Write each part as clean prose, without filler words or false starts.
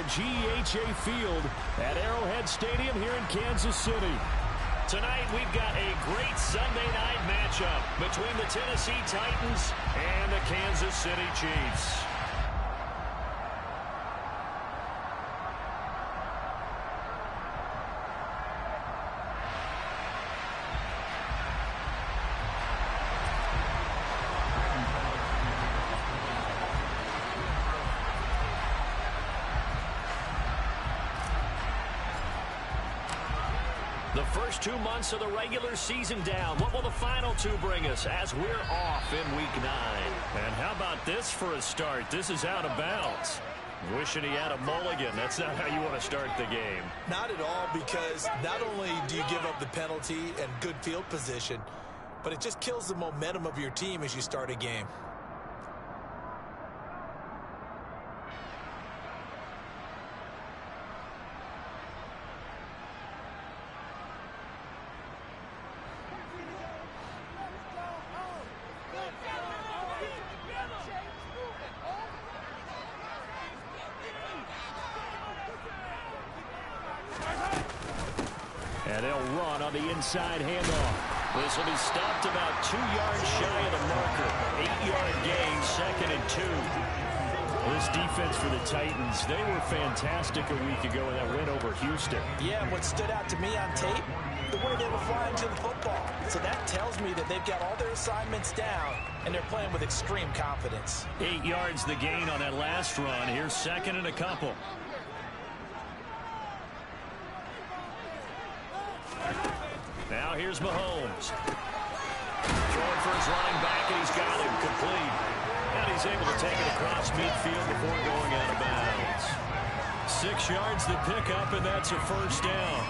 GEHA Field at Arrowhead Stadium here in Kansas City. Tonight, we've got a great Sunday night matchup between the Tennessee Titans and the Kansas City Chiefs. The first 2 months of the regular season down. What will the final 2 bring us as we're off in Week 9? And how about this for a start? This is out of bounds. Wishing he had a mulligan. That's not how you want to start the game. Not at all, because not only do you give up the penalty and good field position, but it just kills the momentum of your team as you start a game. And they'll run on the inside handoff. This will be stopped about 2 yards shy of the marker. 8-yard gain, 2nd and 2. This defense for the Titans, they were fantastic a week ago in that win over Houston. Yeah, what stood out to me on tape, the way they were flying to the football. So that tells me that they've got all their assignments down, and they're playing with extreme confidence. 8 yards the gain on that last run. Here's 2nd and a couple. Now here's Mahomes. Throwing for his running back, and he's got him complete. And he's able to take it across midfield before going out of bounds. 6 yards the pickup, and that's a first down.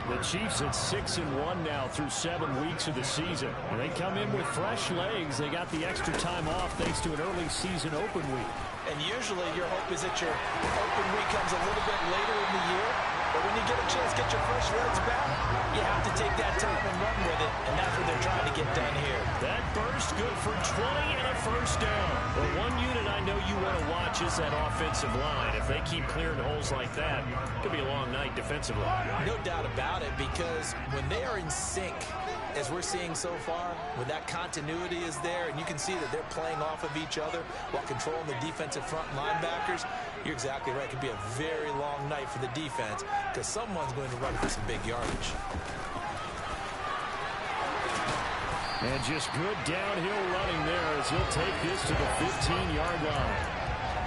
The Chiefs at 6-1 now through 7 weeks of the season. And they come in with fresh legs. They got the extra time off thanks to an early season open week. And usually your hope is that your open week comes a little bit later in the year. But when you get a chance to get your fresh legs back, you have to take that time and run with it. And that's what they're trying to get done here. That burst good for 20 and a first down. But one unit I know you want to watch is that offensive line. If they keep clearing holes like that, it could be a long night defensively. No doubt about it, because when they are in sync, as we're seeing so far, when that continuity is there, and you can see that they're playing off of each other while controlling the defensive front linebackers, you're exactly right. It could be a very long night for the defense because someone's going to run for some big yardage. And just good downhill running there as he'll take this to the 15-yard line.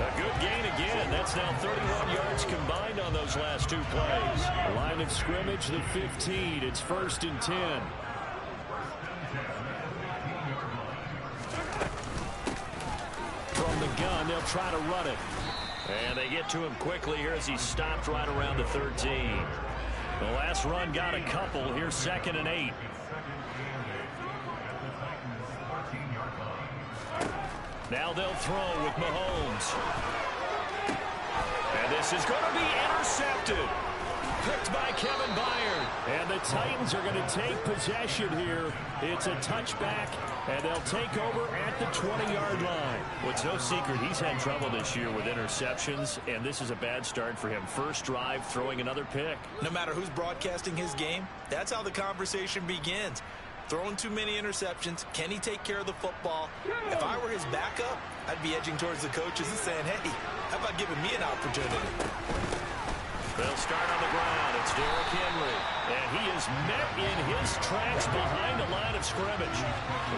A good gain again. That's now 31 yards combined on those last 2 plays. Line of scrimmage, the 15. It's 1st and 10. From the gun, they'll try to run it. And they get to him quickly here as he's stopped right around the 13. The last run got a couple. Here's 2nd and 8. Now they'll throw with Mahomes. And this is going to be intercepted. Picked by Kevin Byard. And the Titans are going to take possession here. It's a touchback, and they'll take over at the 20-yard line. Well, it's no secret he's had trouble this year with interceptions, and this is a bad start for him. First drive, throwing another pick. No matter who's broadcasting his game, that's how the conversation begins. Throwing too many interceptions. Can he take care of the football? If I were his backup, I'd be edging towards the coaches and saying, hey, how about giving me an opportunity? They'll start on the ground. It's Derrick Henry. And he is met in his tracks behind the line of scrimmage.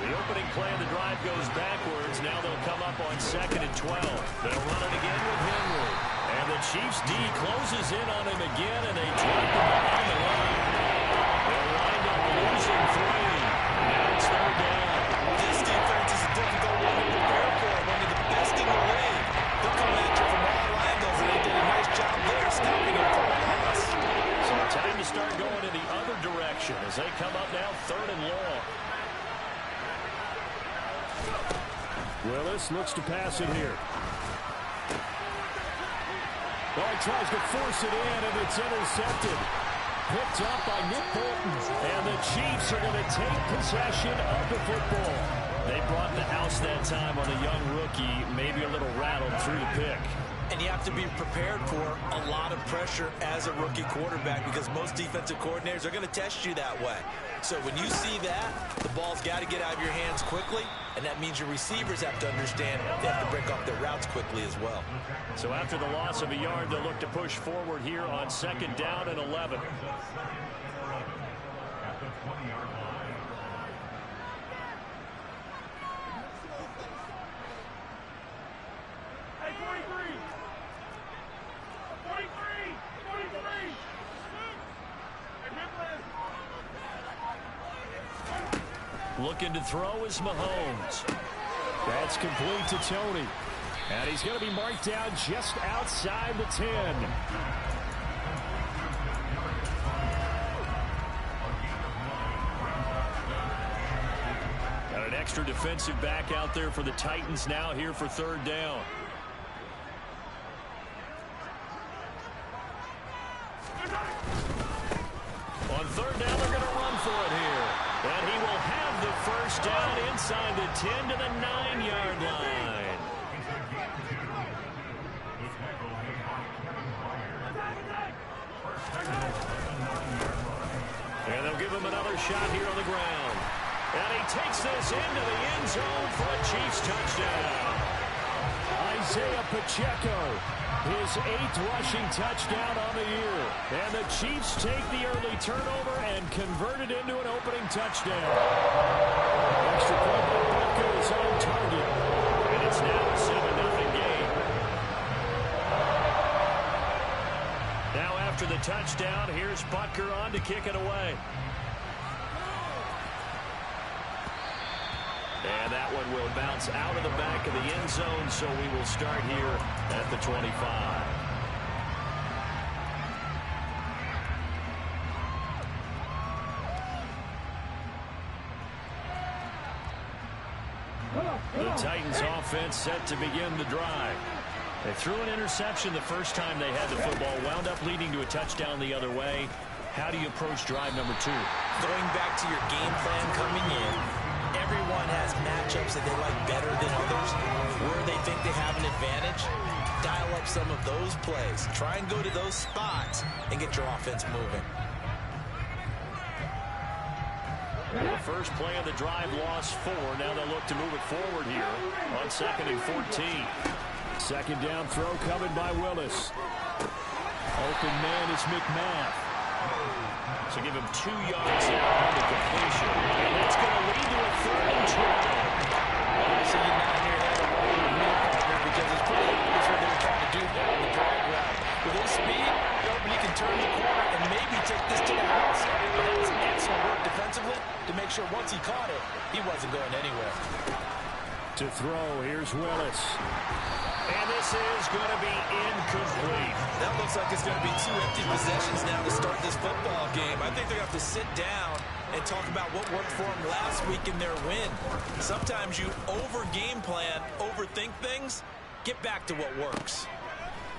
The opening play of the drive goes backwards. Now they'll come up on 2nd and 12. They'll run it again with Henry. And the Chiefs D closes in on him again, and they drop him behind the line. They'll wind up losing 3. Now it's 3rd down. This defense is a difficult one to prepare for. One of the best in the league. They'll come at you from all angles, and they did a nice job there stopping him for a loss. So time to start going in the other direction as they come up now 3rd and long. Willis looks to pass it here. Well, he tries to force it in, and it's intercepted. Picked up by Nick Bolton. And the Chiefs are going to take possession of the football. They brought the house that time on a young rookie, maybe a little rattled through the pick. And you have to be prepared for a lot of pressure as a rookie quarterback because most defensive coordinators are going to test you that way. So when you see that, the ball's got to get out of your hands quickly, and that means your receivers have to understand they have to break off their routes quickly as well. So after the loss of a yard, they'll look to push forward here on 2nd down and 11. Looking to throw is Mahomes. That's complete to Tony. And he's going to be marked down just outside the 10. Got an extra defensive back out there for the Titans now here for 3rd down. On 3rd down, they're going to run for it here. And he will have the first down inside the 10 to the 9-yard line. And they'll give him another shot here on the ground. And he takes this into the end zone for a Chiefs touchdown. Isaiah Pacheco, his 8th rushing touchdown on the year. And the Chiefs take the early turnover and convert it into an opening touchdown. Extra point by Butker is on target. And it's now a 7-0 game. Now after the touchdown, here's Butker on to kick it away. And that one will bounce out of the back of the end zone, so we will start here at the 25. The Titans offense set to begin the drive. They threw an interception the first time they had the football, wound up leading to a touchdown the other way. How do you approach drive number 2? Going back to your game plan coming in, everyone has matchups that they like better than others, where they think they have an advantage. Dial up some of those plays. Try and go to those spots and get your offense moving. The first play of the drive lost 4. Now they'll look to move it forward here on 2nd and 14. 2nd down throw coming by Willis. Open man is McMath. So give him 2 yards there on the completion. And that's going to lead to a 3rd and 12. Obviously, you're not here to have a roll with me, partner, because it's pretty obvious what they're trying to do there on the drag route. With his speed, he can turn the corner and maybe take this to the house. But that was excellent work defensively to make sure once he caught it, he wasn't going anywhere. To throw, here's Willis. And this is going to be incomplete. That looks like it's going to be 2 empty possessions now to start this football game. I think they're going to have to sit down and talk about what worked for them last week in their win. Sometimes you over-game plan, overthink things. Get back to what works.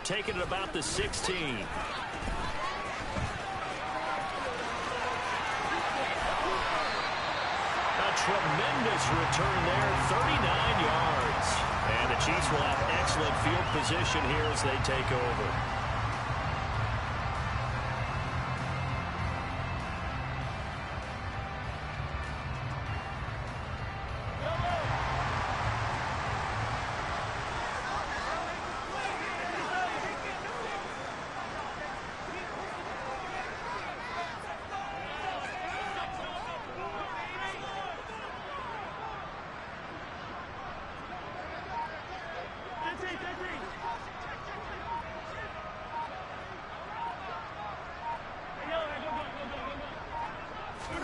Taking it about the 16. A tremendous return there, 39 yards. And the Chiefs will have excellent field position here as they take over.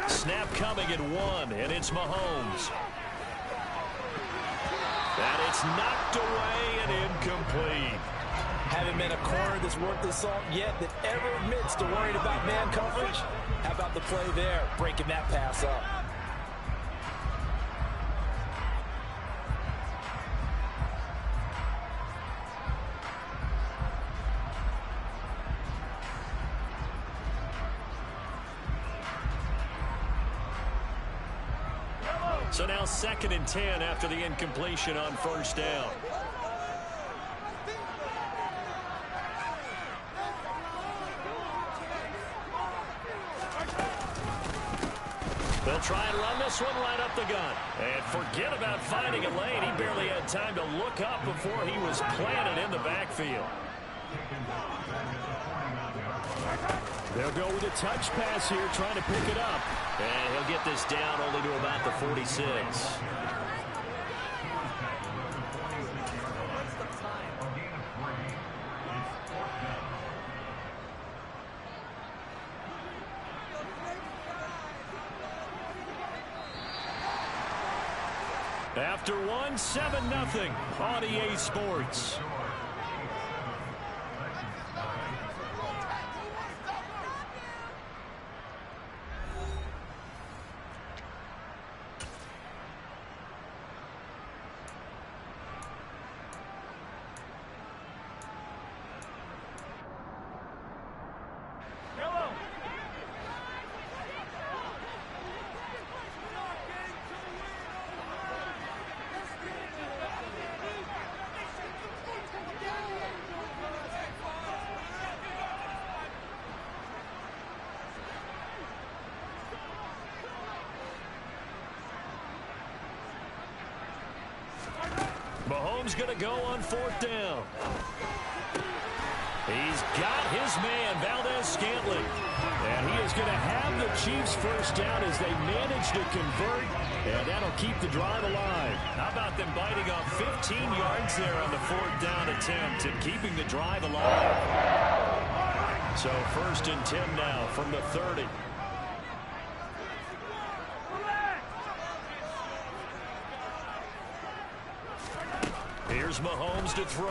Snap coming at 1, and it's Mahomes. And it's knocked away and incomplete. Haven't been a corner that's worth the salt yet that ever admits to worrying about man coverage. How about the play there, breaking that pass up? So now 2nd and 10 after the incompletion on 1st down. They'll try and run this one right up the gut. And forget about finding a lane. He barely had time to look up before he was planted in the backfield. They'll go with a touch pass here, trying to pick it up. And he'll get this down only to about the 46. After one, 7-0 on EA Sports. Mahomes going to go on 4th down. He's got his man, Valdez-Scantling. And he is going to have the Chiefs first down as they manage to convert. And that'll keep the drive alive. How about them biting off 15 yards there on the 4th down attempt and keeping the drive alive? So 1st and 10 now from the 30. Here's Mahomes to throw.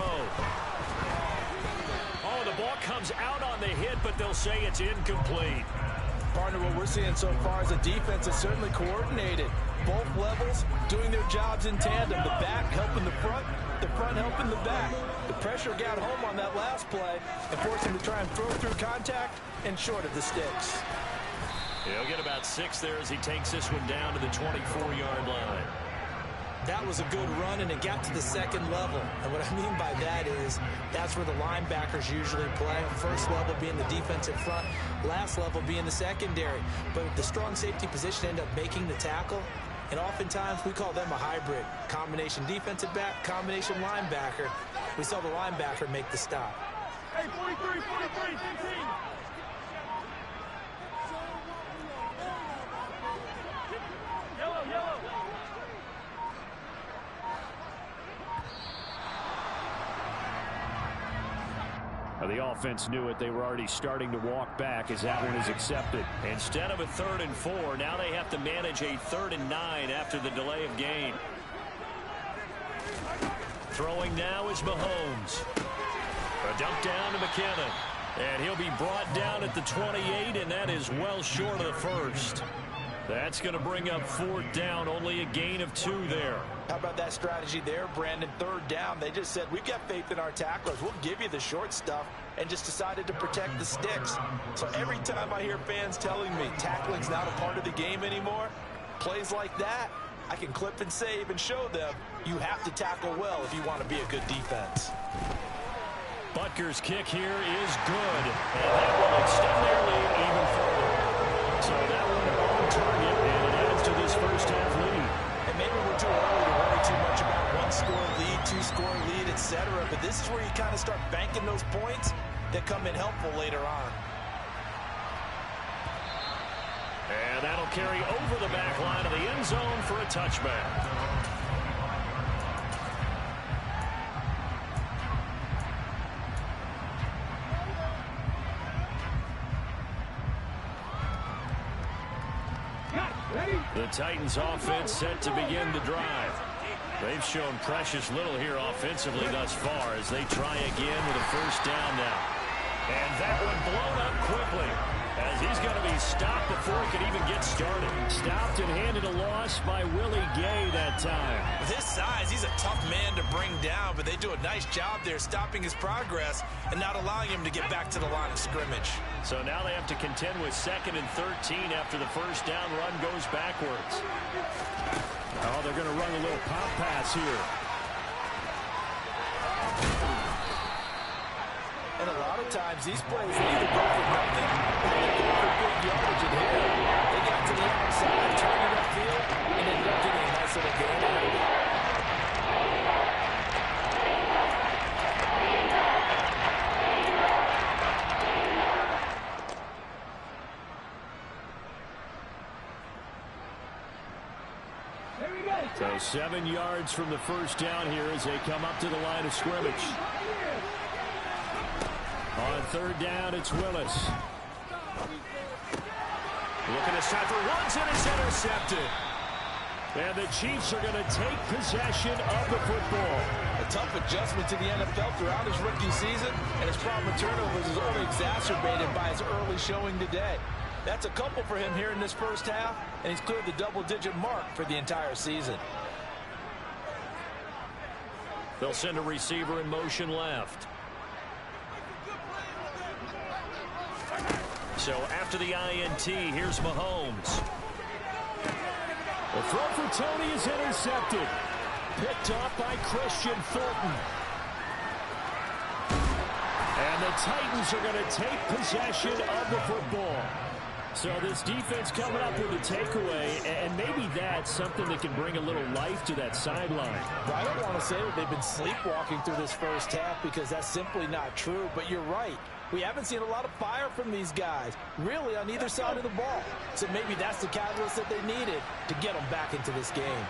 Oh, the ball comes out on the hit, but they'll say it's incomplete. Partner, what we're seeing so far is a defense that's certainly coordinated. Both levels doing their jobs in tandem. The back helping the front helping the back. The pressure got home on that last play and forced him to try and throw through contact and short of the sticks. He'll get about 6 there as he takes this one down to the 24-yard line. That was a good run, and it got to the 2nd level. And what I mean by that is that's where the linebackers usually play. First level being the defensive front, last level being the secondary. But the strong safety position end up making the tackle, and oftentimes we call them a hybrid. Combination defensive back, combination linebacker. We saw the linebacker make the stop. Hey, 43, 15. Yellow. The offense knew it. They were already starting to walk back as that one is accepted. Instead of a 3rd and 4, now they have to manage a 3rd and 9 after the delay of game. Throwing now is Mahomes. A dump down to McKinnon. And he'll be brought down at the 28, and that is well short of the 1st. That's going to bring up 4th down, only a gain of 2 there. How about that strategy there, Brandon? 3rd down, they just said, we've got faith in our tacklers. We'll give you the short stuff, and just decided to protect the sticks. So every time I hear fans telling me tackling's not a part of the game anymore, plays like that, I can clip and save and show them you have to tackle well if you want to be a good defense. Butker's kick here is good, and that will extend their lead even further. So that one on target, and it adds to this first half lead. And maybe we're too early to worry too much about 1-score lead, 2-score lead, etc. But this is where you kind of start banking those points that come in helpful later on. And that'll carry over the back line of the end zone for a touchback. The Titans offense set to begin the drive. They've shown precious little here offensively thus far as they try again with a 1st down now. And that one blown up quickly as he's going to be stopped before he could even get started. Stopped and handed a loss by Willie Gay that time. With his size, he's a tough man to bring down, but they do a nice job there stopping his progress and not allowing him to get back to the line of scrimmage. So now they have to contend with 2nd and 13 after the 1st down run goes backwards. Oh, they're going to run a little pop pass here. And a lot lot of times these plays either go for nothing or they go for big yardage. And here, they got to the outside, turned it upfield, and ended up getting a nice little gain out of it. So 7 yards from the first down here as they come up to the line of scrimmage. On third down, it's Willis. Looking to stop for runs, and it's intercepted. And the Chiefs are going to take possession of the football. A tough adjustment to the NFL throughout his rookie season, and his problem with turnovers is only exacerbated by his early showing today. That's a couple for him here in this first half, and he's cleared the double-digit mark for the entire season. They'll send a receiver in motion left. So after the INT, here's Mahomes. The throw for Tony is intercepted. Picked off by Christian Fulton. And the Titans are going to take possession of the football. So this defense coming up with a takeaway, and maybe that's something that can bring a little life to that sideline. I don't want to say that they've been sleepwalking through this first half because that's simply not true, but you're right. We haven't seen a lot of fire from these guys, really, on either side of the ball. So maybe that's the catalyst that they needed to get them back into this game.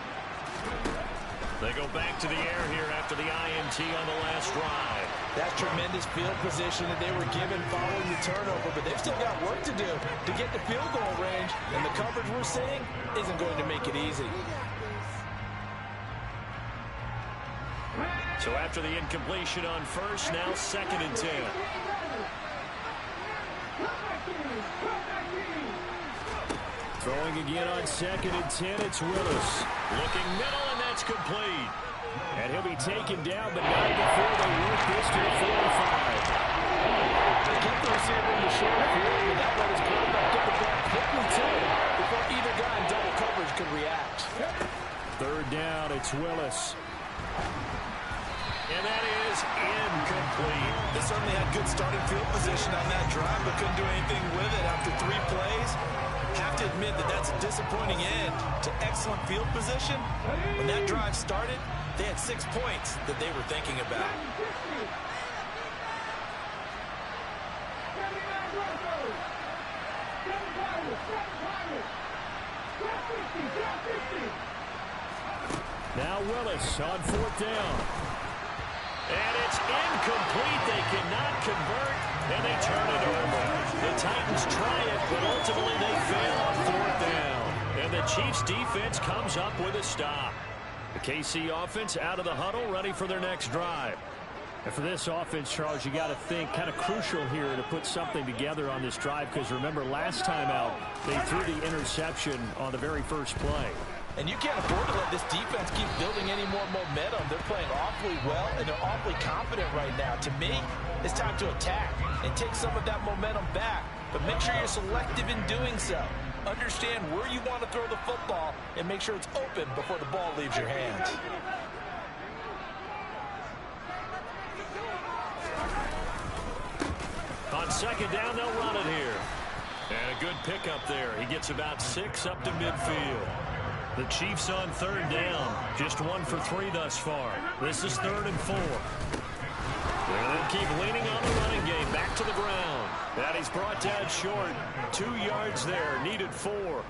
They go back to the air here after the INT on the last drive. That's tremendous field position that they were given following the turnover, but they've still got work to do to get the field goal range, and the coverage we're seeing isn't going to make it easy. So after the incompletion on first, now 2nd and 10. Throwing again on 2nd and 10, it's Willis. Looking middle, and that's complete. And he'll be taken down, but not before they work this to the 45. They kept the receiver in the short field, and that let his quarterback get the ball quickly to him before either guy in double coverage could react. Third down, it's Willis. And that is incomplete. They certainly had good starting field position on that drive, but couldn't do anything with it after 3 plays. Have to admit that that's a disappointing end to excellent field position. When that drive started, they had 6 points that they were thinking about. Now Willis on 4th down. And it's incomplete. They cannot convert, and they turn it over. The Titans try it, but ultimately they fail on 4th down. And the Chiefs defense comes up with a stop. The KC offense out of the huddle, ready for their next drive. And for this offense, Charles, you got to think kind of crucial here to put something together on this drive, because remember last time out they threw the interception on the very first play. And you can't afford to let this defense keep building any more momentum. They're playing awfully well, and they're awfully confident right now. To me, it's time to attack and take some of that momentum back. But make sure you're selective in doing so. Understand where you want to throw the football and make sure it's open before the ball leaves your hands. On 2nd down, they'll run it here. And a good pickup there. He gets about 6 up to midfield. The Chiefs on 3rd down. Just 1 for 3 thus far. This is 3rd and 4. They'll keep leaning on the running game. Back to the ground. And he's brought down short. 2 yards there. Needed 4.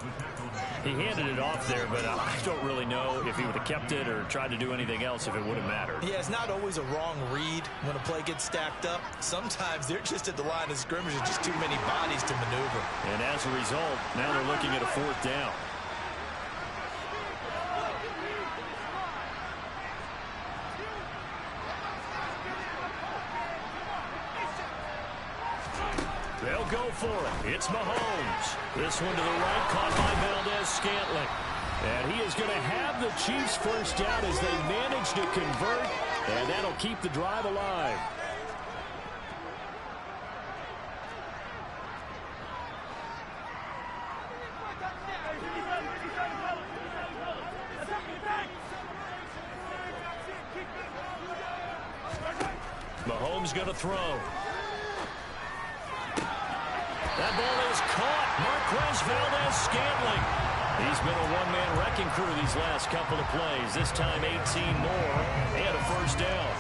He handed it off there, but I don't really know if he would have kept it or tried to do anything else if it would have mattered. Yeah, it's not always a wrong read when a play gets stacked up. Sometimes they're just at the line of scrimmage with just too many bodies to maneuver. And as a result, now they're looking at a 4th down. They'll go for it. It's Mahomes. This one to the right, caught by Valdez-Scantling. And he is going to have the Chiefs first down as they manage to convert, and that'll keep the drive alive. Mahomes going to throw. That ball is caught. Marquez Valdez-Scantling. He's been a one-man wrecking crew these last couple of plays. This time 18 more and a first down.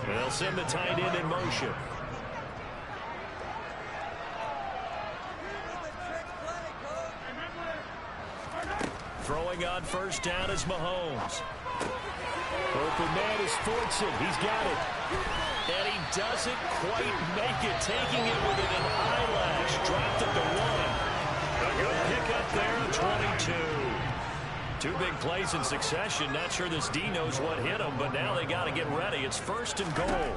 They'll send the tight end in motion. Throwing on first down is Mahomes. Open man is Fortson. He's got it. And he doesn't quite make it. Taking it within an eyelash. Dropped at the 1. A good pickup there at 22. Two big plays in succession. Not sure this D knows what hit him, but now they got to get ready. It's first and goal.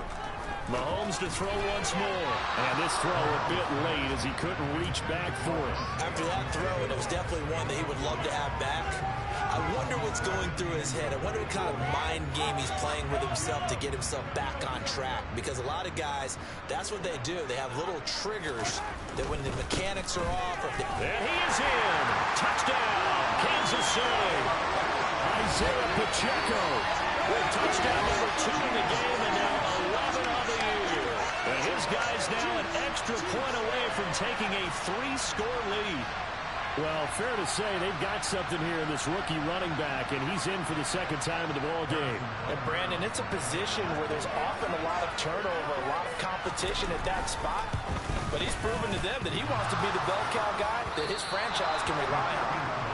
Mahomes to throw once more. And this throw a bit late as he couldn't reach back for it. After that throw, and it was definitely one that he would love to have back. I wonder what's going through his head. I wonder what kind of mind game he's playing with himself to get himself back on track. Because a lot of guys, that's what they do. They have little triggers that when the mechanics are off. Or and he is in. Touchdown, Kansas City. Isaiah Pacheco with touchdown number 2 in the game and now 11 on the year. And his guy's now an extra point away from taking a 3-score lead. Well, fair to say they've got something here in this rookie running back, and he's in for the second time in the ball game. And Brandon, it's a position where there's often a lot of turnover, a lot of competition at that spot. But he's proven to them that he wants to be the bell cow guy that his franchise can rely on.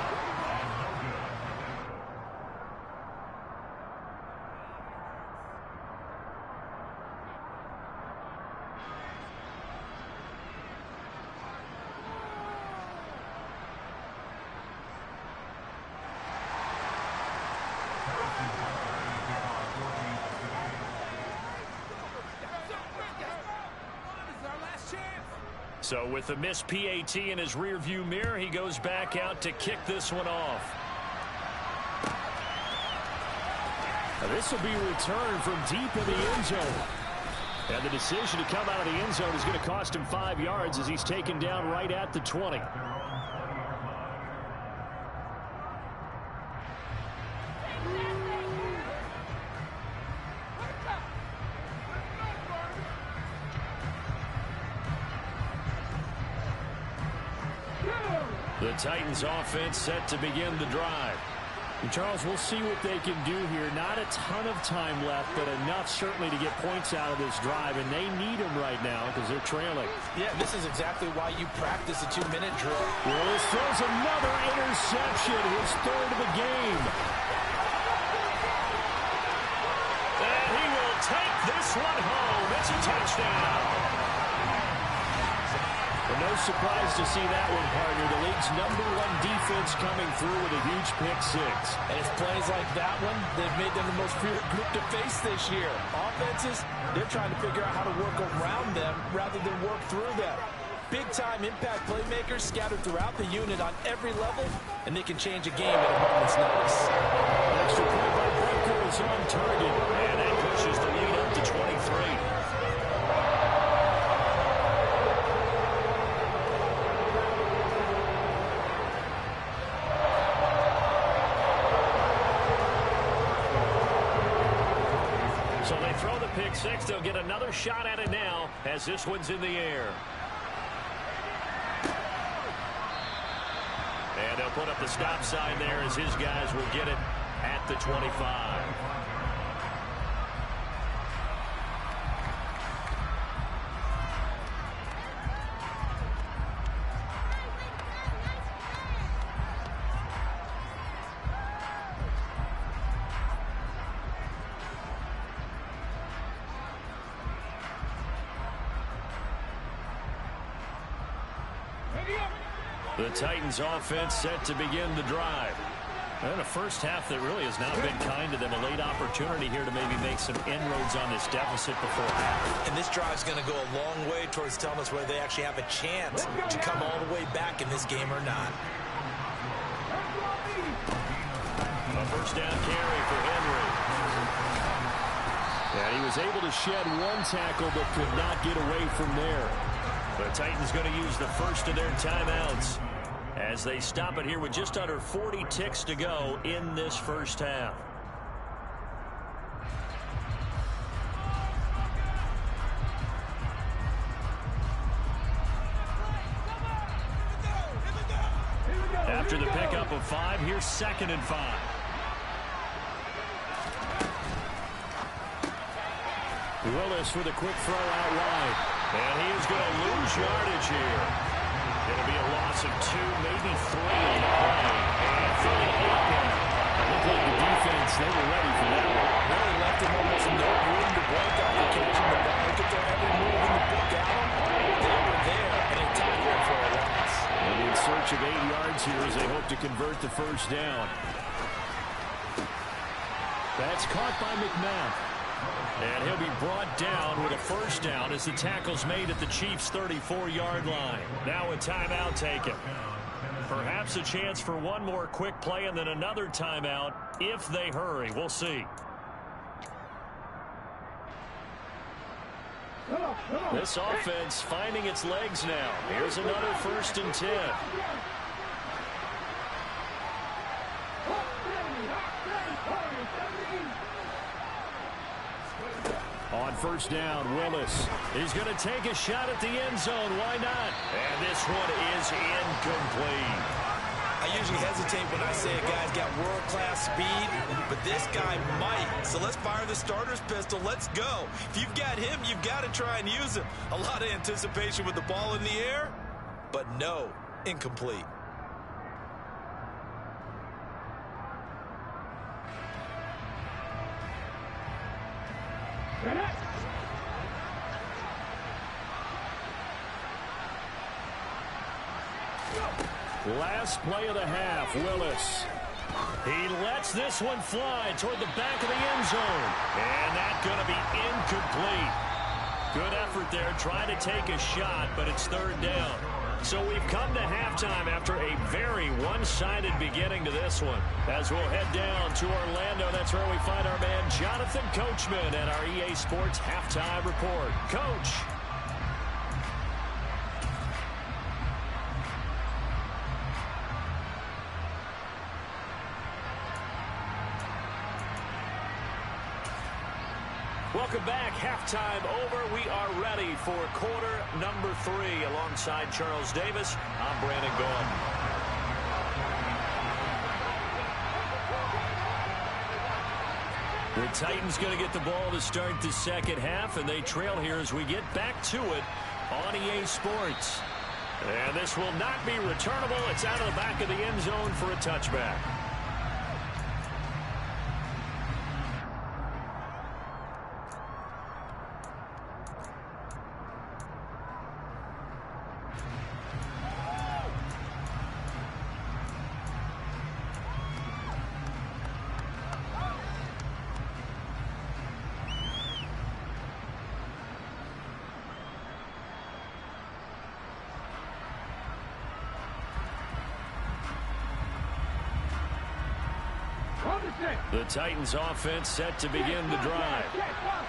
So with the missed PAT in his rearview mirror, he goes back out to kick this one off. Now this will be returned from deep in the end zone. And the decision to come out of the end zone is going to cost him 5 yards as he's taken down right at the 20. The Titans offense set to begin the drive. And Charles, we'll see what they can do here. Not a ton of time left, but enough certainly to get points out of this drive, and they need them right now because they're trailing. Yeah, this is exactly why you practice a 2-minute drill. Willis throws another interception, his third of the game. And he will take this one home. It's a touchdown. Well, no surprise to see that one, partner. The league's #1 defense coming through with a huge pick-6. And it's plays like that one that made them the most feared group to face this year. Offenses, they're trying to figure out how to work around them rather than work through them. Big-time impact playmakers scattered throughout the unit on every level, and they can change a game at a moment's notice. Extra point by Butker is on target, and that pushes the lead up to 23. So they throw the pick-6. They'll get another shot at it now as this one's in the air. And they'll put up the stop sign there as his guys will get it at the 25. The Titans offense set to begin the drive. And a first half that really has not been kind to them. A late opportunity here to maybe make some inroads on this deficit before half. And this drive's going to go a long way towards telling us whether they actually have a chance to come all the way back in this game or not. A first down carry for Henry. And he was able to shed one tackle but could not get away from there. The Titans going to use the first of their timeouts as they stop it here with just under 40 ticks to go in this first half. After the pickup of 5, here's 2nd and 5. Willis with a quick throw out wide. And he is going to lose yardage here. It'll be a loss of 2, maybe 3 on the play. And 38 now. It looked like the defense, they were ready for that one. Really left him almost no room to break after catching the ball. Look at their every move in the book, Adam. They were there, and they tackled him for a loss. And in search of 8 yards here as they hope to convert the first down. That's caught by McMath. And he'll be brought down with a first down as the tackle's made at the Chiefs' 34-yard line. Now a timeout taken. Perhaps a chance for one more quick play and then another timeout if they hurry. We'll see. This offense finding its legs now. Here's another 1st and 10. On first down, Willis. He's going to take a shot at the end zone. Why not? And this one is incomplete. I usually hesitate when I say a guy's got world-class speed, but this guy might. So let's fire the starter's pistol. Let's go. If you've got him, you've got to try and use him. A lot of anticipation with the ball in the air, but no, incomplete. Last play of the half, Willis. He lets this one fly toward the back of the end zone. And that's going to be incomplete. Good effort there, trying to take a shot, but it's 3rd down. So we've come to halftime after a very one-sided beginning to this one. As we'll head down to Orlando, that's where we find our man Jonathan Coachman and our EA Sports Halftime Report. Coach. Welcome back. Halftime over. We are ready for quarter number 3. Alongside Charles Davis, I'm Brandon Gaughan. The Titans going to get the ball to start the second half, and they trail here as we get back to it on EA Sports. And this will not be returnable. It's out of the back of the end zone for a touchback. The Titans offense set to begin the drive.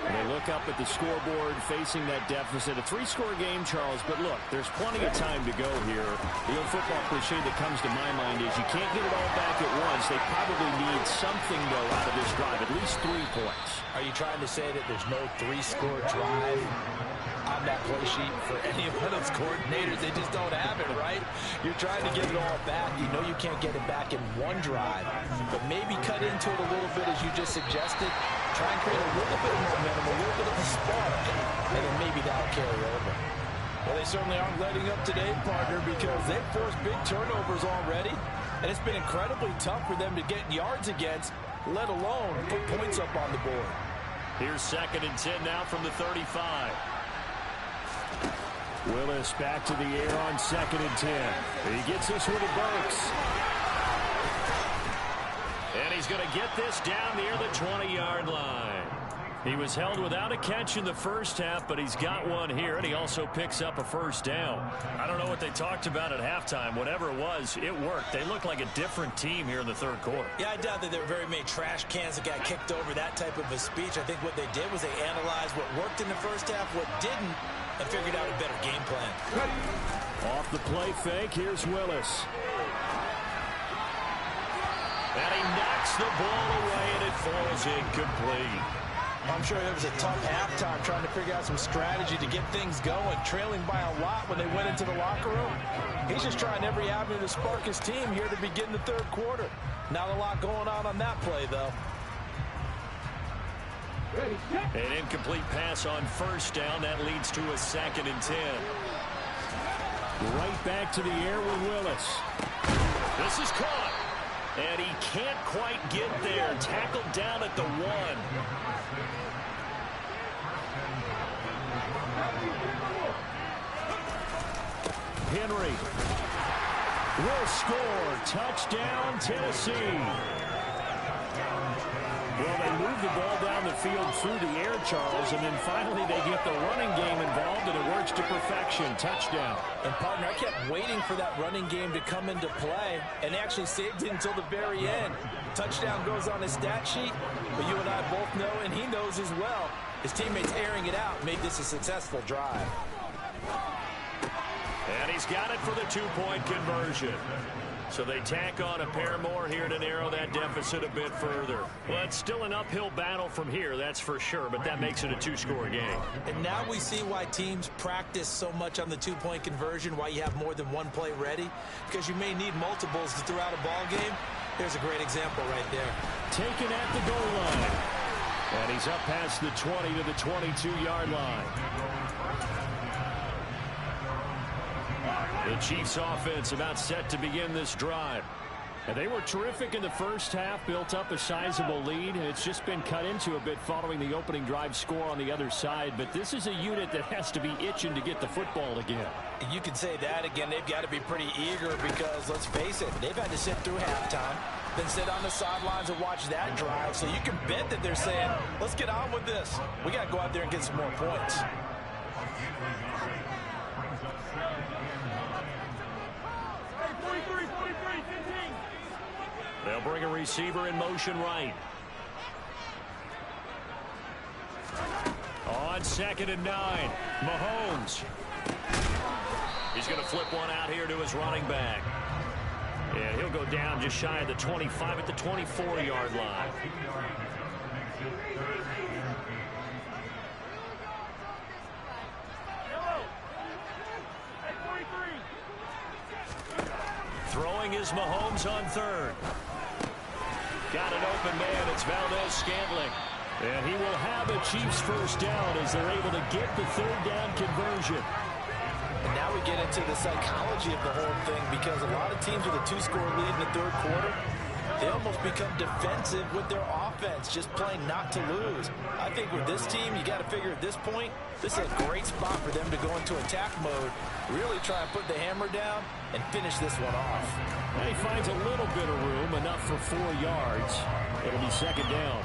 They look up at the scoreboard facing that deficit. A 3-score game, Charles, but look, there's plenty of time to go here. The old football cliche that comes to my mind is you can't get it all back at once. They probably need something, though, out of this drive, at least 3 points. Are you trying to say that there's no 3-score drive on that play sheet for any one of those coordinators? They just don't have it, right? You're trying to get it all back. You know you can't get it back in one drive, but maybe cut into it a little bit as you just suggested. Try and create a little bit of momentum, a little bit of a spark, and then maybe that'll carry over. Well, they certainly aren't letting up today, partner, because they've forced big turnovers already, and it's been incredibly tough for them to get yards against, let alone put points up on the board. Here's 2nd and 10 now from the 35. Willis back to the air on 2nd and 10. He gets this one to Burks. And he's going to get this down near the 20-yard line. He was held without a catch in the first half, but he's got one here, and he also picks up a first down. I don't know what they talked about at halftime. Whatever it was, it worked. They look like a different team here in the 3rd quarter. Yeah, I doubt that there were very many trash cans that got kicked over, that type of a speech. I think what they did was they analyzed what worked in the first half, what didn't, and figured out a better game plan. Off the play fake, here's Willis. And he knocks the ball away, and it falls incomplete. I'm sure it was a tough halftime trying to figure out some strategy to get things going, trailing by a lot when they went into the locker room. He's just trying every avenue to spark his team here to begin the third quarter. Not a lot going on that play, though. An incomplete pass on first down. That leads to a 2nd and 10. Right back to the air with Willis. This is caught. And he can't quite get there. Tackled down at the 1. Henry will score. Touchdown, Tennessee. Well, they move the ball down the field through the air, Charles, and then finally they get the running game involved, and it works to perfection. Touchdown. And, partner, I kept waiting for that running game to come into play, and they actually saved it until the very end. Touchdown goes on his stat sheet, but you and I both know, and he knows as well, his teammates airing it out made this a successful drive. And he's got it for the 2-point conversion. So they tack on a pair more here to narrow that deficit a bit further. Well, it's still an uphill battle from here, that's for sure, but that makes it a 2-score game. And now we see why teams practice so much on the 2-point conversion, why you have more than one play ready, because you may need multiples to throw out a ball game. Here's a great example right there. Taken at the goal line. And he's up past the 20 to the 22-yard line. The Chiefs offense about set to begin this drive. And they were terrific in the first half, built up a sizable lead, and it's just been cut into a bit following the opening drive score on the other side. But this is a unit that has to be itching to get the football again. You can say that again. They've got to be pretty eager because, let's face it, they've had to sit through halftime, then sit on the sidelines and watch that drive. So you can bet that they're saying, let's get on with this. We got to go out there and get some more points. They'll bring a receiver in motion right. On 2nd and 9, Mahomes. He's going to flip one out here to his running back. And he'll go down just shy of the 25 at the 24-yard line. Throwing is Mahomes on 3rd. Got an open man. It's Valdez-Scantling. And he will have a Chiefs first down as they're able to get the 3rd down conversion. And now we get into the psychology of the whole thing because a lot of teams with a 2-score lead in the third quarter, they almost become defensive with their offense, just playing not to lose. I think with this team, you got to figure at this point, this is a great spot for them to go into attack mode, really try and put the hammer down and finish this one off. And he finds a little bit of room, enough for 4 yards. It'll be 2nd down.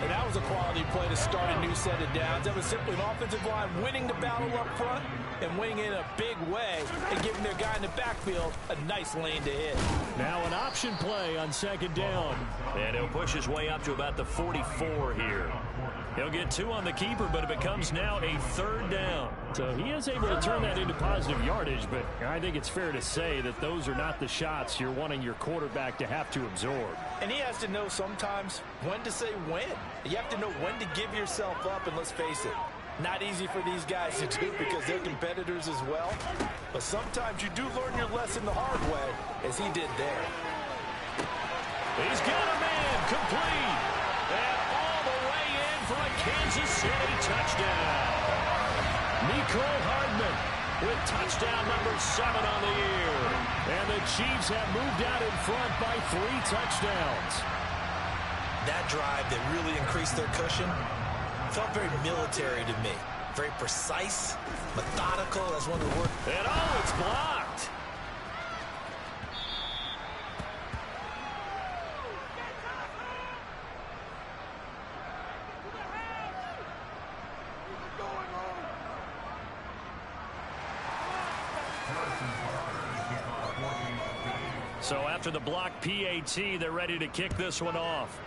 And that was a quality play to start a new set of downs. That was simply an offensive line winning the battle up front and winning in a big way and giving their guy in the backfield a nice lane to hit. Now an option play on 2nd down. And he'll push his way up to about the 44 here. He'll get 2 on the keeper, but it becomes now a 3rd down. So he is able to turn that into positive yardage, but I think it's fair to say that those are not the shots you're wanting your quarterback to have to absorb. And he has to know sometimes when to say when. You have to know when to give yourself up, and let's face it, not easy for these guys to do because they're competitors as well. But sometimes you do learn your lesson the hard way, as he did there. He's got a man complete. And all the way in for a Kansas City touchdown. Mecole Hardman with touchdown number 7 on the year. And the Chiefs have moved out in front by 3 touchdowns. That drive that really increased their cushion felt very military to me. Very precise, methodical. That's one of the words. And oh, it's blocked. So after the block PAT, they're ready to kick this one off.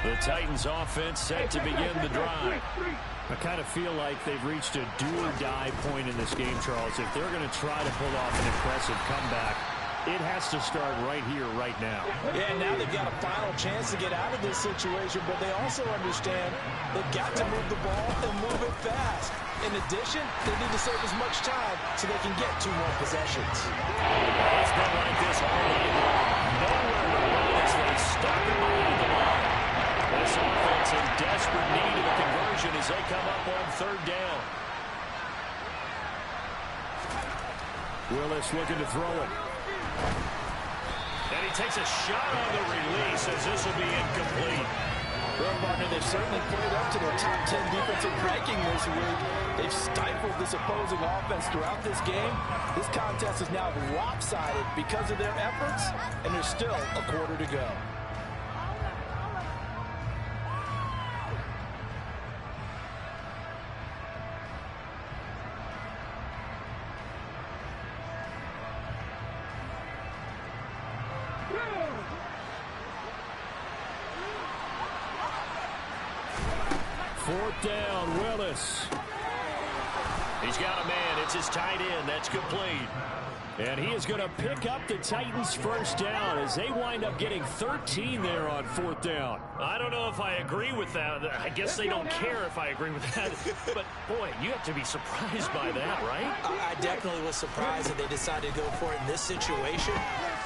The Titans offense set to begin the drive. I kind of feel like they've reached a do-or-die point in this game, Charles. If they're going to try to pull off an impressive comeback, it has to start right here, right now. Yeah, now they've got a final chance to get out of this situation, but they also understand they've got to move the ball and move it fast. In addition, they need to save as much time so they can get 2 more possessions. It's been like this all night long. Nowhere to run as they stop it behind the line. This offense in desperate need of a conversion as they come up on 3rd down. Willis looking to throw it. And he takes a shot on the release as this will be incomplete. Well, partner, they've certainly played up to their top 10 defensive ranking this week. They've stifled this opposing offense throughout this game. This contest is now lopsided because of their efforts, and there's still a quarter to go. Fourth down, Willis. He's got a man. It's his tight end. That's complete. And he is going to pick up the Titans' first down as they wind up getting 13 there on 4th down. I don't know if I agree with that. I guess they don't care if I agree with that. But, boy, you have to be surprised by that, right? I definitely was surprised that they decided to go for it in this situation.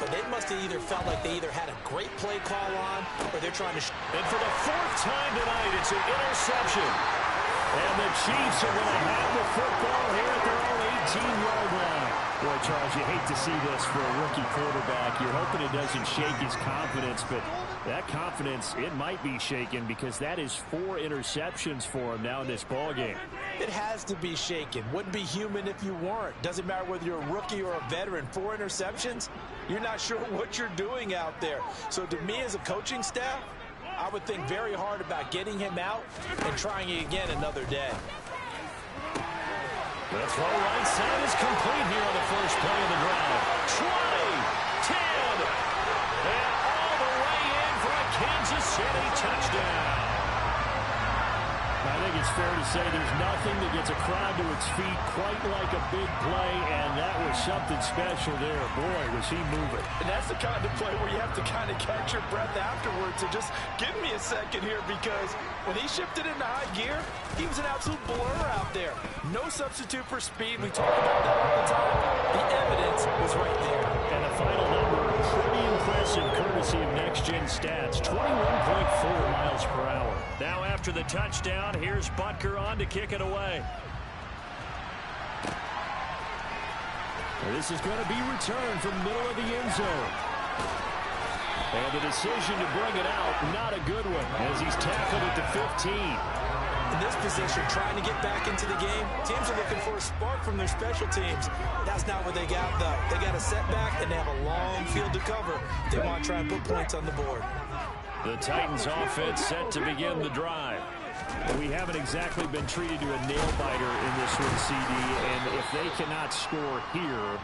But they must have either felt like they either had a great play call on or they're trying to... And for the 4th time tonight, it's an interception. And the Chiefs are going to have the football here at their own 18-yard line. Boy, Charles, you hate to see this for a rookie quarterback. You're hoping it doesn't shake his confidence, but that confidence, it might be shaken because that is 4 interceptions for him now in this ballgame. It has to be shaken. Wouldn't be human if you weren't. Doesn't matter whether you're a rookie or a veteran. 4 interceptions, you're not sure what you're doing out there. So to me as a coaching staff, I would think very hard about getting him out and trying it again another day. The throw right side is complete here on the first play of the drive. 20, 10, and all the way in for a Kansas City touchdown. I think it's fair to say there's nothing that gets a crowd to its feet quite like a big play, and that was something special there. Boy, was he moving. And that's the kind of play where you have to kind of catch your breath afterwards. So just give me a second here, because when he shifted into high gear, he was an absolute blur out there. No substitute for speed. We talk about that all the time. The evidence was right there. And the final number, pretty impressive courtesy of next-gen stats, 21.4 miles per hour. Now after the touchdown, here's Butker on to kick it away. This is going to be returned from the middle of the end zone. And the decision to bring it out, not a good one, as he's tackled at the 15. In this position, trying to get back into the game, teams are looking for a spark from their special teams. That's not what they got, though. They got a setback, and they have a long field to cover. They want to try and put points on the board. The Titans offense set to begin the drive. We haven't exactly been treated to a nail-biter in this one, CD, and if they cannot score here,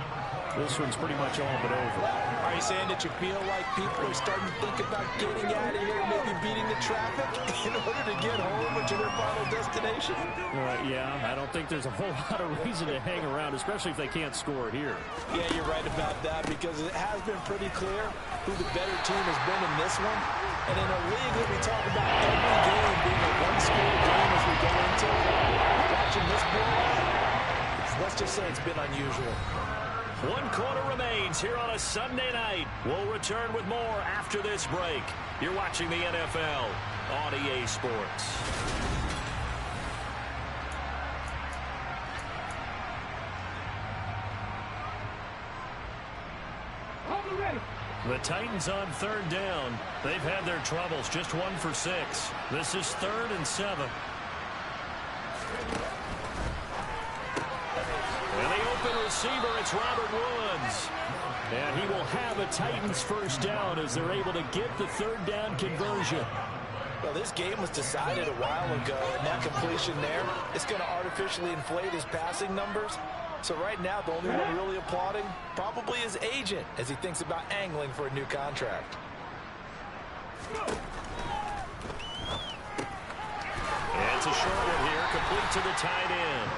this one's pretty much all but over. Are you saying that you feel like people are starting to think about getting out of here, maybe beating the traffic in order to get home to their final destination? Yeah, I don't think there's a whole lot of reason to hang around, especially if they can't score here. Yeah, you're right about that, because it has been pretty clear who the better team has been in this one. And in a league that we talk about every game being a one-score game as we go into it, watching this blowout, let's just say it's been unusual. 1 quarter remains here on a Sunday night. We'll return with more after this break. You're watching the NFL on EA Sports. The Titans on 3rd down. They've had their troubles, just 1 for 6. This is 3rd and 7. And the open receiver, it's Robert Woods. And he will have a Titans first down as they're able to get the 3rd down conversion. Well, this game was decided a while ago, and that completion there, it's going to artificially inflate his passing numbers. So right now, the only one really applauding probably his agent as he thinks about angling for a new contract. complete to the tight end.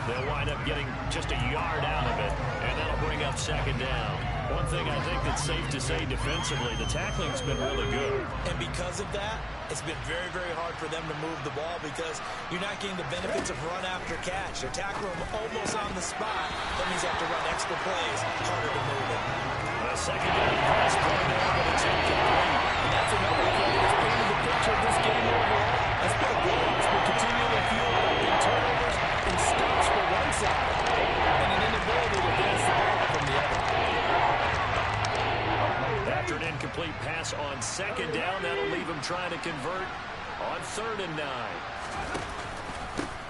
They'll wind up getting just a yard out of it, and that'll bring up second down. One thing I think that's safe to say defensively, the tackling's been really good. And because of that, it's been very, very hard for them to move the ball because you're not getting the benefits of run after catch. They're tackling them almost on the spot. That means they have to run extra plays, harder to move it. A second down pass play there, but it's incomplete. And that's another play that's painted the picture of this game overall. That's been a blowout. It's been continually fueled by big turnovers and stops for one side and an inability to advance the ball from the other. After an incomplete pass on second down, that'll leave him trying to convert on 3rd and 9.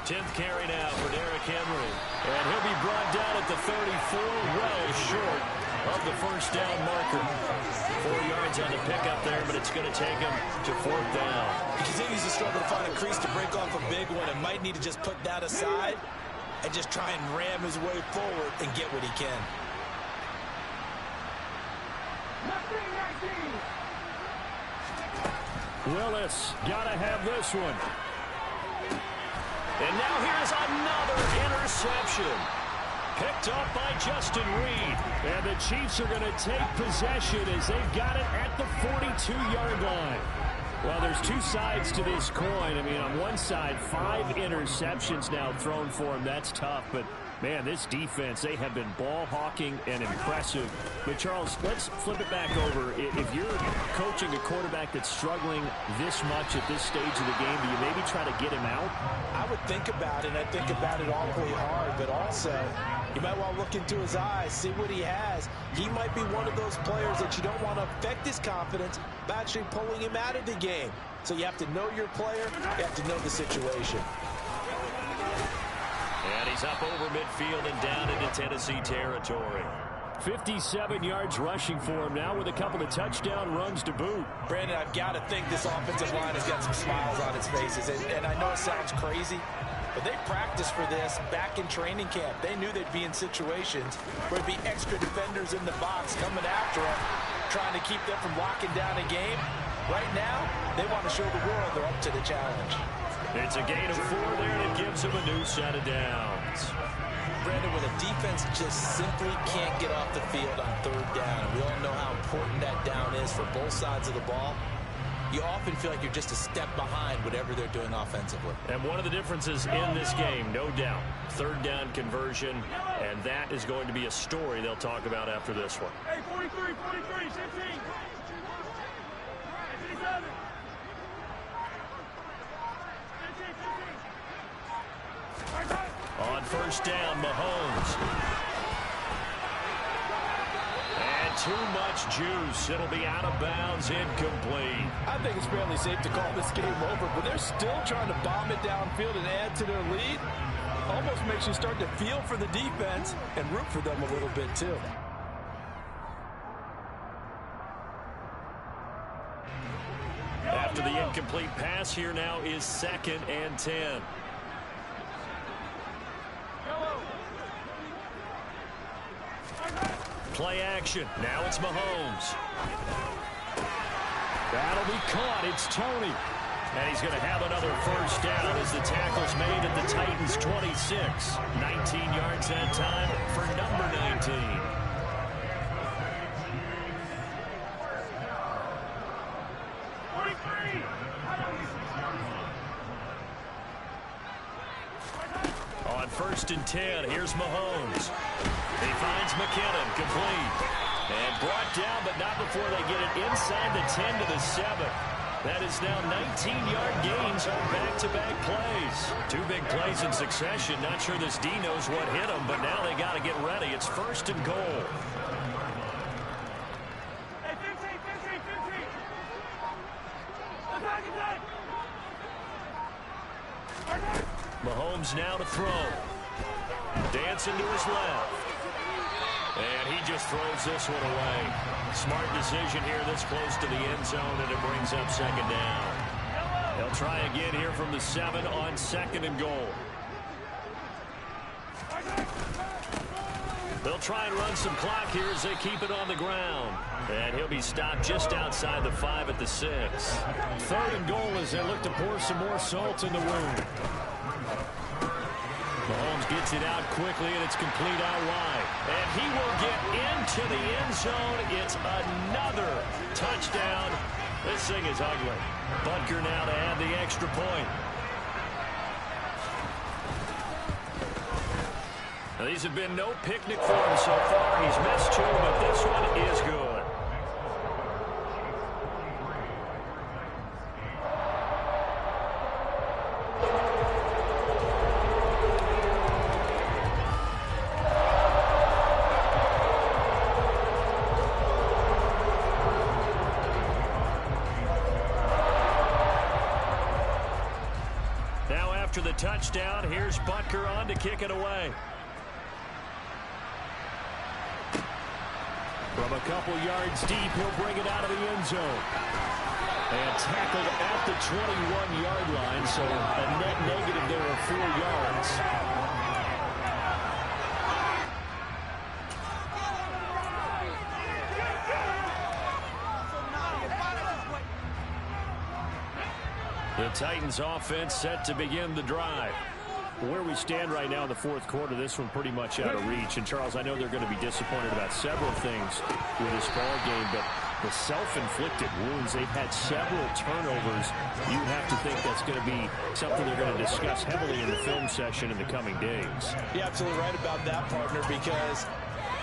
10th carry now for Derrick Henry. And he'll be brought down at the 34, well short of the first down marker. 4 yards on the pickup there, but it's going to take him to 4th down. He continues to struggle to find a crease to break off a big one and might need to just put that aside and just try and ram his way forward and get what he can. Willis got to have this one. And now here's another interception. Picked up by Justin Reed. And the Chiefs are going to take possession as they've got it at the 42-yard line. Well, there's two sides to this coin. I mean, on one side, 5 interceptions now thrown for him. That's tough, but man, this defense, they have been ball hawking and impressive. But, Charles, let's flip it back over. If you're coaching a quarterback that's struggling this much at this stage of the game, do you maybe try to get him out? I would think about it, and I think about it awfully hard, but also you might want to look into his eyes, see what he has. He might be one of those players that you don't want to affect his confidence by actually pulling him out of the game. So you have to know your player, you have to know the situation. And he's up over midfield and down into Tennessee territory. 57 yards rushing for him now with a couple of touchdown runs to boot. Brandon, I've got to think this offensive line has got some smiles on its faces. And I know it sounds crazy, but they practiced for this back in training camp. They knew they'd be in situations where there'd be extra defenders in the box coming after them, trying to keep them from locking down a game. Right now, they want to show the world they're up to the challenge. It's a gain of 4 there, and it gives him a new set of downs. Brandon, when a defense just simply can't get off the field on 3rd down, and we all know how important that down is for both sides of the ball, you often feel like you're just a step behind whatever they're doing offensively. And one of the differences in this game, no doubt, 3rd down conversion, and that is going to be a story they'll talk about after this one. Hey, 43, 15. 15. On 1st down, Mahomes. And too much juice. It'll be out of bounds, incomplete. I think it's fairly safe to call this game over, but they're still trying to bomb it downfield and add to their lead. Almost makes you start to feel for the defense and root for them a little bit, too. After the incomplete pass, here now is 2nd and 10. Play action. Now it's Mahomes. That'll be caught. It's Tony. And he's going to have another 1st down as the tackle's made at the Titans' 26. 19 yards that time for number 19. On 1st and 10, here's Mahomes. He finds McKinnon, complete. And brought down, but not before they get it inside the 10 to the 7. That is now 19-yard gains on back-to-back plays. 2 big plays in succession. Not sure this D knows what hit him, but now they got to get ready. It's 1st and goal. Hey, 15. Mahomes now to throw. Dancing to his left. And he just throws this one away. Smart decision here this close to the end zone, and it brings up 2nd down. They'll try again here from the 7 on 2nd and goal. They'll try and run some clock here as they keep it on the ground. And he'll be stopped just outside the 5 at the 6. 3rd and goal as they look to pour some more salt in the wound. Mahomes gets it out quickly, and it's complete out wide. And he will get into the end zone. It's another touchdown. This thing is ugly. Butker now to add the extra point. Now, these have been no picnic for him so far. He's missed two, but this one is good. After the touchdown, here's Butker on to kick it away. From a couple yards deep, he'll bring it out of the end zone. And tackled at the 21-yard line, so a net negative there of 4 yards. The Titans offense set to begin the drive. Where we stand right now in the fourth quarter, this one pretty much out of reach. And, Charles, I know they're going to be disappointed about several things with this ball game, but the self-inflicted wounds, they've had several turnovers. You have to think that's going to be something they're going to discuss heavily in the film session in the coming days. You're absolutely right about that, partner, because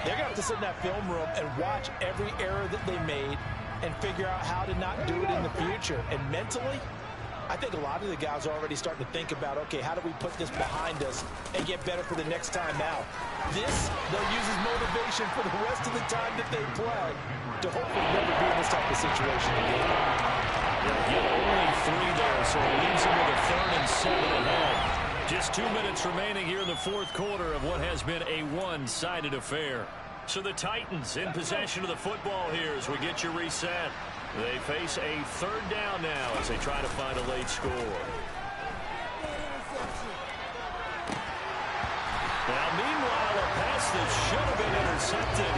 they're going to have to sit in that film room and watch every error that they made and figure out how to not do it in the future. And mentally, I think a lot of the guys are already starting to think about, okay, how do we put this behind us and get better for the next time out? This, they'll use as motivation for the rest of the time that they play to hopefully never be in this type of situation again. They'll get only 3 there, so it leaves them with a 3rd and 7 ahead. Just 2 minutes remaining here in the fourth quarter of what has been a one-sided affair. So the Titans in possession of the football here as we get you reset. They face a 3rd down now as they try to find a late score. Now, meanwhile, a pass that should have been intercepted,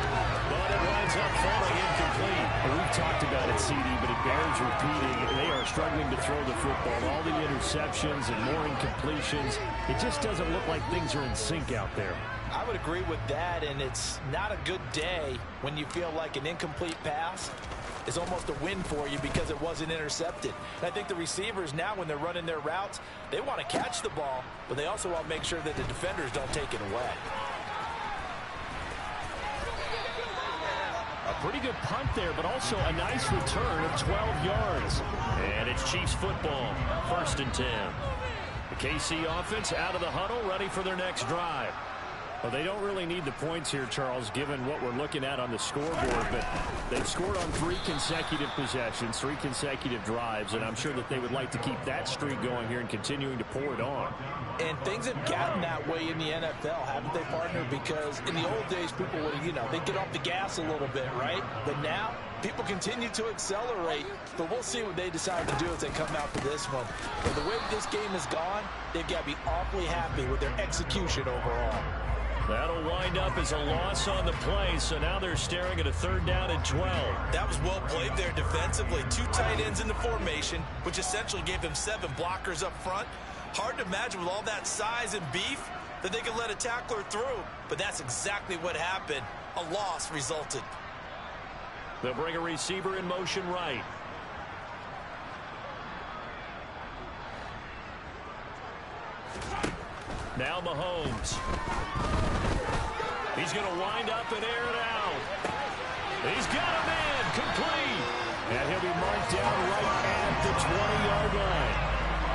but it winds up falling incomplete. And we've talked about it, CD, but it bears repeating. They are struggling to throw the football. All the interceptions and more incompletions. It just doesn't look like things are in sync out there. I would agree with that, and it's not a good day when you feel like an incomplete pass is almost a win for you because it wasn't intercepted. And I think the receivers now, when they're running their routes, they want to catch the ball, but they also want to make sure that the defenders don't take it away. A pretty good punt there, but also a nice return of 12 yards. And it's Chiefs football, 1st and 10. The KC offense out of the huddle, ready for their next drive. Well, they don't really need the points here, Charles, given what we're looking at on the scoreboard, but they've scored on 3 consecutive possessions, 3 consecutive drives, and I'm sure that they would like to keep that streak going here and continuing to pour it on. And things have gotten that way in the NFL, haven't they, partner? Because in the old days, people would, they'd get off the gas a little bit, right? But now, people continue to accelerate, but we'll see what they decide to do as they come out for this one. But the way this game has gone, they've got to be awfully happy with their execution overall. That'll wind up as a loss on the play, so now they're staring at a 3rd down and 12. That was well played there defensively. 2 tight ends in the formation, which essentially gave them 7 blockers up front. Hard to imagine with all that size and beef that they could let a tackler through, but that's exactly what happened. A loss resulted. They'll bring a receiver in motion right. Now Mahomes. He's going to wind up and air it out. He's got him in, complete. And he'll be marked down right at the 20-yard line.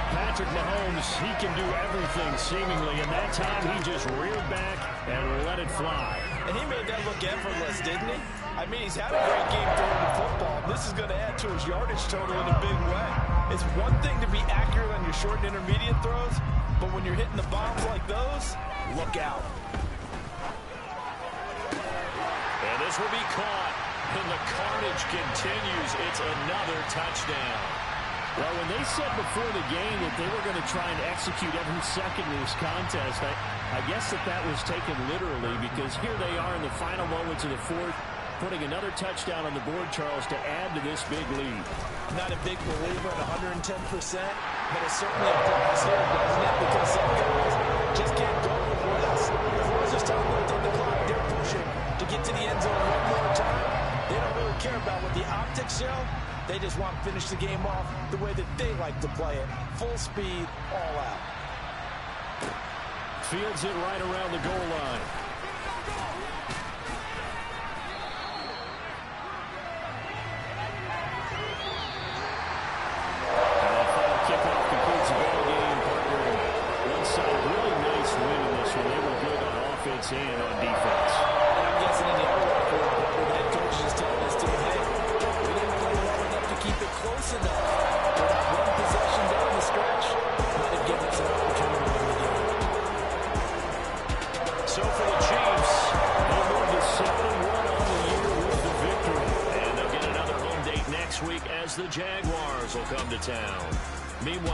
Patrick Mahomes, he can do everything seemingly, and that time he just reared back and let it fly. And he made that look effortless, didn't he? I mean, he's had a great game throwing the football. This is going to add to his yardage total in a big way. It's one thing to be accurate on your short and intermediate throws, but when you're hitting the bombs like those, look out. And this will be caught, and the carnage continues. It's another touchdown. Well, when they said before the game that they were going to try and execute every second in this contest, I guess that was taken literally, because here they are in the final moments of the fourth, putting another touchdown on the board, Charles, to add to this big lead. Not a big believer at 110%. but it certainly applies here, doesn't it? Because some guys just can't go with less. If we're just telling them to take the clock, they're pushing to get to the end zone one more time. They don't really care about what the optics show. They just want to finish the game off the way that they like to play it. Full speed, all out. Fields it right around the goal line. And on defense. I'm guessing in the other way, the head coach is just telling his team, hey, we didn't play well enough to keep it close enough. We're not one possession down the stretch. Might have given us an opportunity to win the game. So for the Chiefs, they'll move to 7-1 on the year with the victory. And they'll get another home date next week as the Jaguars will come to town. Meanwhile,